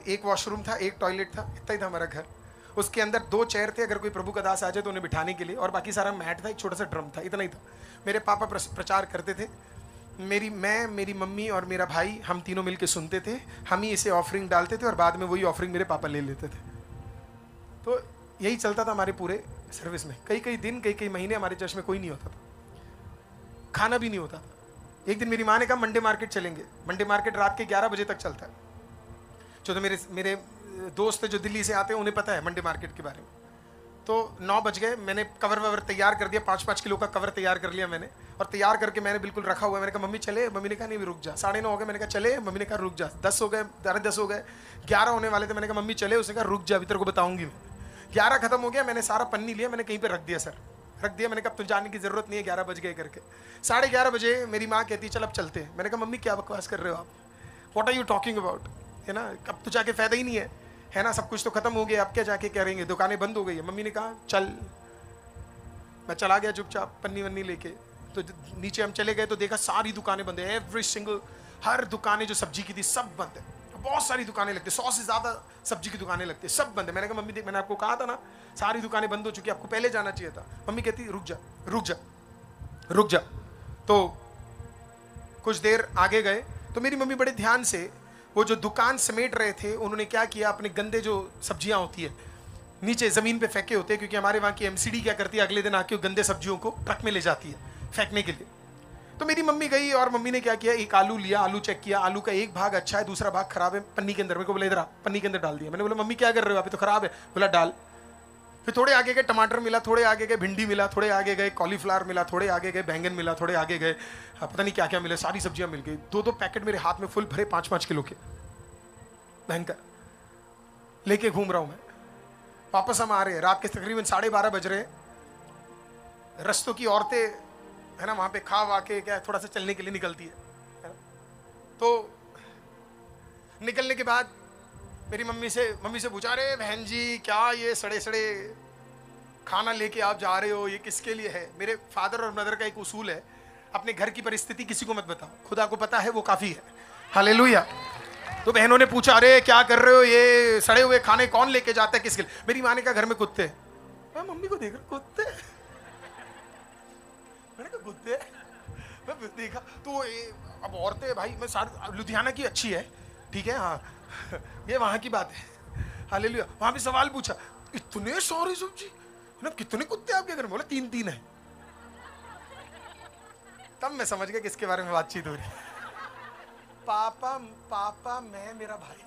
एक वॉशरूम था, एक टॉयलेट था, इतना ही था हमारा घर। उसके अंदर 2 चेयर थे, अगर कोई प्रभु का दास आ जाए तो उन्हें बिठाने के लिए, और बाकी सारा मैट था, एक छोटा सा ड्रम था, इतना ही था। मेरे पापा प्रचार करते थे, मेरी मम्मी और मेरा भाई, हम तीनों मिलके सुनते थे, हम ही इसे ऑफरिंग डालते थे और बाद में वही ऑफरिंग मेरे पापा ले लेते थे। तो यही चलता था हमारे पूरे सर्विस में। कई कई दिन, कई कई महीने हमारे चर्च में कोई नहीं होता था, खाना भी नहीं होता था। एक दिन मेरी माँ ने कहा मंडे मार्केट चलेंगे। मंडे मार्केट रात के 11 बजे तक चलता है। जो तो मेरे दोस्त जो दिल्ली से आते हैं उन्हें पता है मंडे मार्केट के बारे में। तो 9 बज गए, मैंने कवर ववर तैयार कर दिया, 5-5 किलो का कवर तैयार कर लिया मैंने, और तैयार करके मैंने बिल्कुल रखा हुआ है। मैंने कहा मम्मी चले, मम्मी ने कहा नहीं रुक जा। 9:30 हो गए, मैंने कहा चले, मम्मी ने कहा रुक जा। 10 हो गए, 10:30 हो गए, 11 होने वाले थे, मैंने कहा मम्मी चले, उसने कहा रुक जा अभी तेरे को बताऊंगी मैं। 11 खत्म हो गया, मैंने सारा पन्नी लिया, मैंने कहीं पे रख दिया सर, रख दिया। मैंने कहा तुम जाने की जरूरत नहीं है, 11 बज गए करके। 11:30 बजे मेरी माँ कहती है चल अब चलते हैं। मैंने कहा मम्मी क्या बकवास कर रहे हो आप, what are you talking about, है ना, अब तो जाके फायदा ही नहीं है ना, सब कुछ तो खत्म हो गया, अब क्या जाके करेंगे, दुकानें बंद हो गई है। मम्मी ने कहा चल। मैं चला गया चुपचाप पन्नी वन्नी लेके। तो नीचे हम चले गए तो देखा सारी दुकानें बंद है, एवरी सिंगल, हर दुकानें जो सब्जी की थी सब बंद है। बहुत सारी दुकानें लगती है, 100 से ज्यादा सब्जी की दुकानें लगती है, सब बंद है। मैंने कहा मम्मी देख, मैंने आपको कहा था ना सारी दुकानें बंद हो चुकी है, आपको पहले जाना चाहिए था। मम्मी कहती रुक जा रुक जा रुक जा। तो कुछ देर आगे गए तो मेरी मम्मी बड़े ध्यान से वो जो दुकान समेट रहे थे, उन्होंने क्या किया, अपने गंदे जो सब्जियां होती है नीचे जमीन पे फेंके होते हैं, क्योंकि हमारे वहाँ की एमसीडी क्या करती है, अगले दिन आके गंदे सब्जियों को ट्रक में ले जाती है फेंकने के लिए। तो मेरी मम्मी गई और मम्मी ने क्या किया, एक आलू लिया, आलू चेक किया, आलू का एक भाग अच्छा है, दूसरा भाग खराब है, पन्नी के अंदर। मेरे को बोला इधर पन्नी के अंदर डाल दिया। मैंने बोला मम्मी क्या कर रहे हो, अभी तो खराब है। बोला डाल। फिर थोड़े आगे गए, टमाटर मिला, थोड़े आगे गए भिंडी मिला, थोड़े आगे गए कॉलीफ्लावर मिला, थोड़े आगे गए बैंगन मिला, थोड़े आगे गए पता नहीं क्या क्या मिले, सारी सब्जियां मिल गई। 2-2 पैकेट मेरे हाथ में फुल भरे 5-5 किलो के, भयंकर लेके घूम रहा हूं मैं। वापस हम आ रहे हैं, रात के तकरीबन 12:30 बज रहे। रस्तों की औरतें है ना वहां पे खा वा के क्या थोड़ा सा चलने के लिए निकलती है। तो निकलने के बाद मेरी मम्मी से पूछा, अरे बहन जी क्या ये सड़े सड़े खाना लेके आप जा रहे हो, ये किसके लिए है। मेरे फादर और मदर का एक उसूल है, अपने घर की परिस्थिति किसी को मत बताओ, खुदा को पता है वो काफी है। हालेलुया। तो बहनों ने पूछा, अरे क्या कर रहे हो, ये सड़े हुए खाने कौन लेके जाता है, किसके लिए। मेरी माँ ने कहा घर में कुत्ते। मैं मम्मी को देख रहा, कुत्ते, मैंने कहा कुत्ते। मैं देखा तो अब औरतें भाई, मैं सारी लुधियाना की अच्छी है, ठीक है, हाँ ये वहां की बात है। हालेलुया। वहां भी सवाल पूछा, इतने सारी सब्जी ना, कितने कुत्ते आपके घर में। बोला 3-3 है। तब मैं समझ गया किसके बारे में बातचीत हो रही है। पापा, मैं, मेरा भाई।